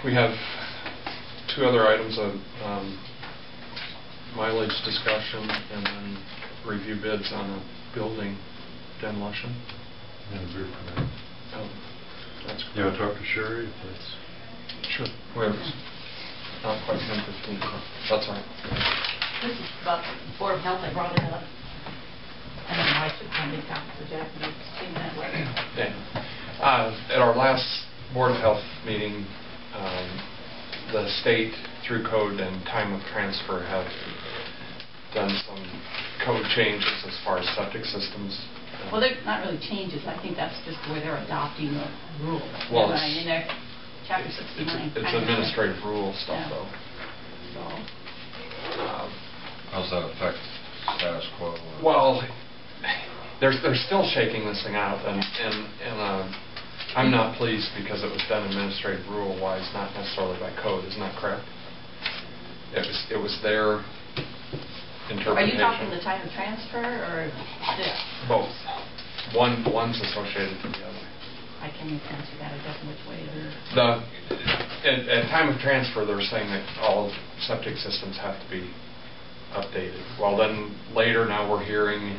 We have two other items of mileage discussion and then review bids on a building demolition. And a beer permit. Oh, that's You want to talk to Sherry? That's sure. We have not quite 10:15. That's all right. This is about Board of Health. I brought it up. I don't know, I should find it out for Jack and seen that way. Yeah. At our last Board of Health meeting, the state, through code and time of transfer, have done some code changes as far as septic systems. Well, they're not really changes. I think that's just the way they're adopting the rules. Well, I mean, they're Chapter 69. It's administrative rule stuff, Yeah. though. So, How's that affect status quo? Well, they're still shaking this thing out, and I'm not pleased because it was done administrative rule-wise, not necessarily by code. Isn't that correct? It was their interpretation. are you talking the time of transfer or this? Both. One's associated to the other. I can't even answer that. I don't know which way it is. At time of transfer, they're saying that all septic systems have to be updated. Well, then later now we're hearing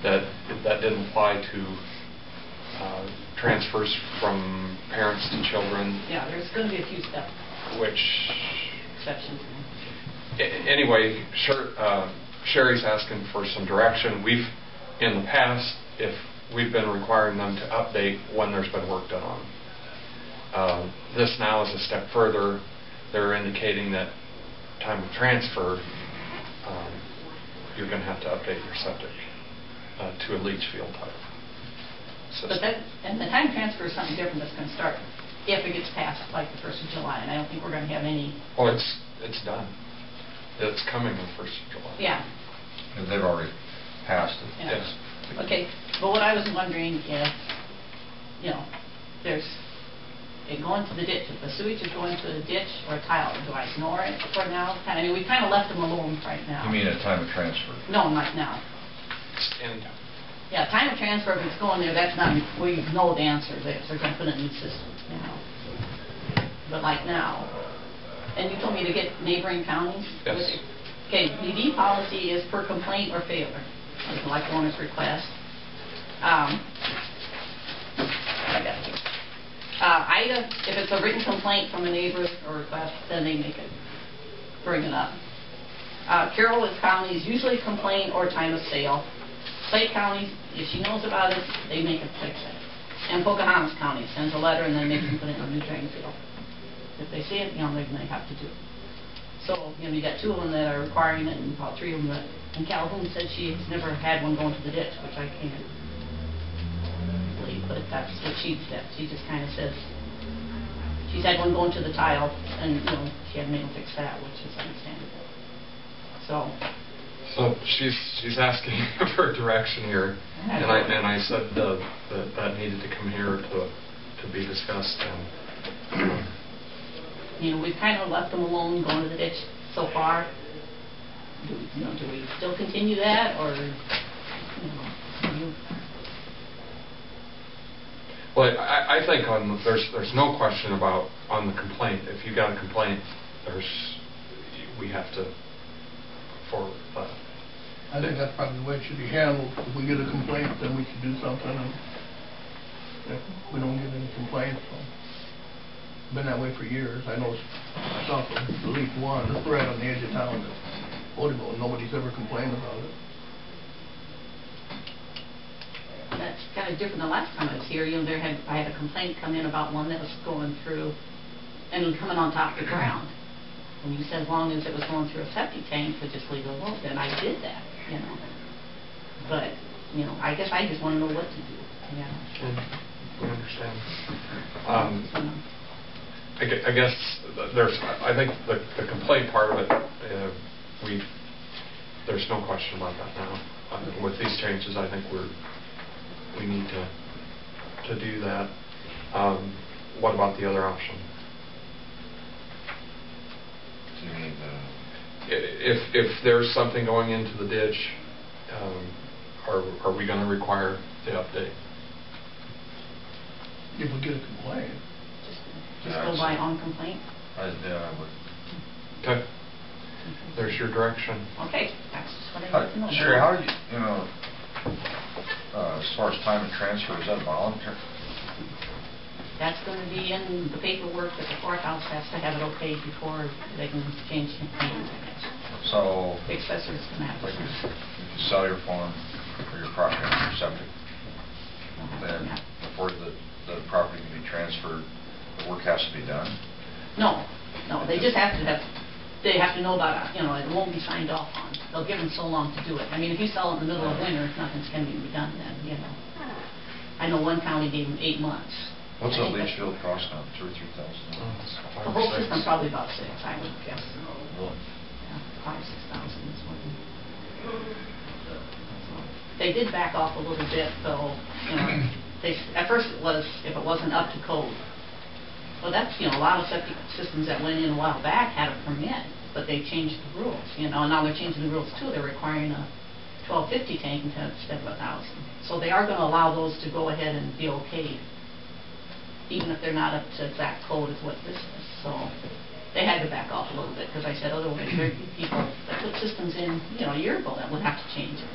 that that didn't apply to transfers from parents to children. Yeah, there's going to be a few steps. Which, Exceptions. anyway, Sherry's asking for some direction. We've, in the past, if we've been requiring them to update when there's been work done on them. This now is a step further. They're indicating that time of transfer, you're going to have to update your septic to a leach field type system. But that, and the time transfer is something different that's going to start if it gets passed like the 1st of July, and I don't think we're going to have any. Oh, it's done. It's coming the 1st of July. Yeah. And they've already passed it. Yeah. Yes. Okay, but what I was wondering if, there's it going to the ditch. If the sewage is going to the ditch or a tile, do I ignore it for now? I mean, we kind of left them alone right now. You mean at time of transfer? No, not now. Anytime. Yeah, time of transfer, if it's going there, that's not, we know the answer there. They're going to put it in the system, But like now, and you told me to get neighboring counties? Yes. With it. Okay, DD policy is per complaint or failure, like the owner's request. I got it here. IDA, if it's a written complaint from a neighbor or request, then they bring it up. Carroll County is usually a complaint or time of sale. Clay County, if she knows about it, they make it fix it. And Pocahontas County sends a letter and then they can put it in a new drain field. If they see it, they're going to have to do it. So, you got 2 of them that are requiring it and about 3 of them that, and Calhoun said she has never had one going to the ditch, which I can't believe, but that's what she said. She just kind of says, she's had one going to the tile and, she hadn't made them fix that, which is understandable. So she's asking for direction here, and I said that needed to come here to be discussed. And we've kind of left them alone going to the ditch so far. Do we still continue that, or Well, I think there's no question about on the complaint. If you got a complaint, we have to forward that. I think that's probably the way it should be handled. If we get a complaint, then we should do something. And if we don't get any complaints, it's been that way for years. I know myself from the Leaf One, it's right on the edge of town at Odebo, and nobody's ever complained about it. that's kind of different than last time I was here. I had a complaint come in about one that was going through and coming on top of the ground. And you said as long as it was going through a septic tank, to just leave it alone. Then I did that, But, I guess I just want to know what to do, We understand. I guess I think the complaint part of it, there's no question about that now. With these changes, I think we need to do that. What about the other option? If there's something going into the ditch, are we going to require the update? If we get a complaint. Just go by on complaint? Yeah, I would. Okay. There's your direction. Okay, that's what I need to know. Sherry, how do you know, as far as time and transfer, is that voluntary? That's going to be in the paperwork that the courthouse has to have it okayed before they can change hands, I guess. So, The assessor's going to have like to. if you sell your farm or your property on your septic, then before the property can be transferred, the work has to be done? No, they just have to they have to know about it, it won't be signed off on. They'll give them so long to do it. I mean, if you sell it in the middle of winter, nothing's going to be done then, I know one county gave them 8 months. What's I a think leach that's- field cost now, $2,000 or $3,000? The whole system probably about 6, I would guess. Really? Yeah, 5,000, 6,000 is what. They did back off a little bit, though. At first it was if it wasn't up to code. Well, that's a lot of septic systems that went in a while back had a permit, but they changed the rules. And now they're changing the rules too. They're requiring a 1250 tank instead of 1,000. So they are going to allow those to go ahead and be okayed, even if they're not up to exact code as what this is. So they had to back off a little bit because I said otherwise there'd be people that put systems in a year ago that would have to change it.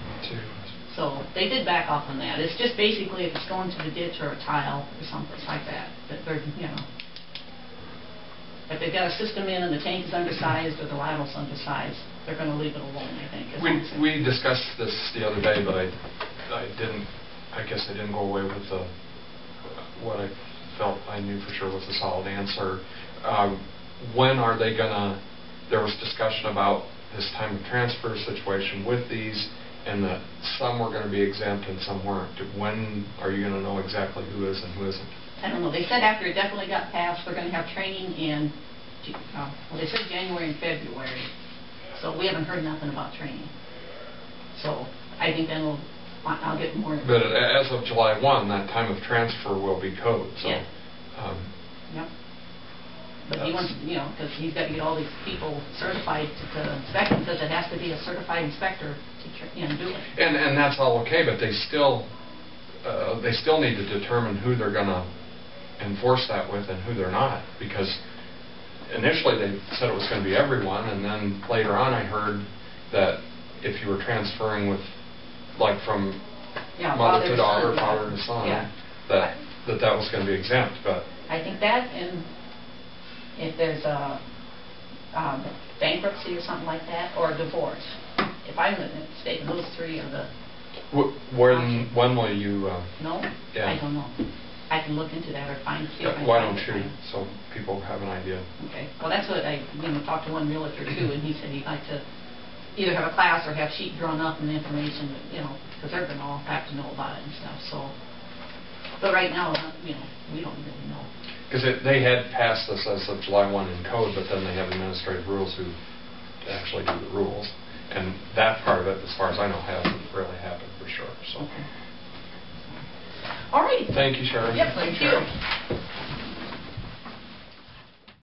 So they did back off on that. It's just basically if it's going to the ditch or a tile or something like that they're if they've got a system in and the tank is undersized or the lateral's undersized, they're going to leave it alone, I think. We discussed this the other day, but I guess I didn't go away with what I felt I knew for sure was a solid answer. When are they gonna, there was discussion about this time of transfer situation with these, and that some were going to be exempt and some weren't. When are you going to know exactly who is and who isn't? I don't know. They said after it definitely got passed, they're going to have training in, they said January and February. So we haven't heard nothing about training. So I think then I'll get more. But as of July 1, that time of transfer will be code. So, yeah. Yep. But he wants, because he's got to get all these people certified to inspect it, because it has to be a certified inspector to do it. And that's all okay, but they still need to determine who they're going to enforce that with and who they're not, because initially they said it was going to be everyone, and then later on I heard that if you were transferring with, like from mother to daughter, father to son, that was going to be exempt. But I think that, and if there's a bankruptcy or something like that, or a divorce, if I'm mistaken, those three are the. When will you? No, yeah. I don't know. I can look into that or see if I can Why find don't you, so people have an idea? Okay. Well, that's what I talked to one realtor too, and he said he'd like to either have a class or have sheet drawn up and the information, because they're going to all have to know about it and stuff. So, but right now, we don't really know. Because they had passed this as of July 1 in code, but then they have administrative rules who actually do the rules. And that part of it, as far as I know, hasn't really happened for sure. So. Okay. All right. Thank you, Sharon. Yep, thank you.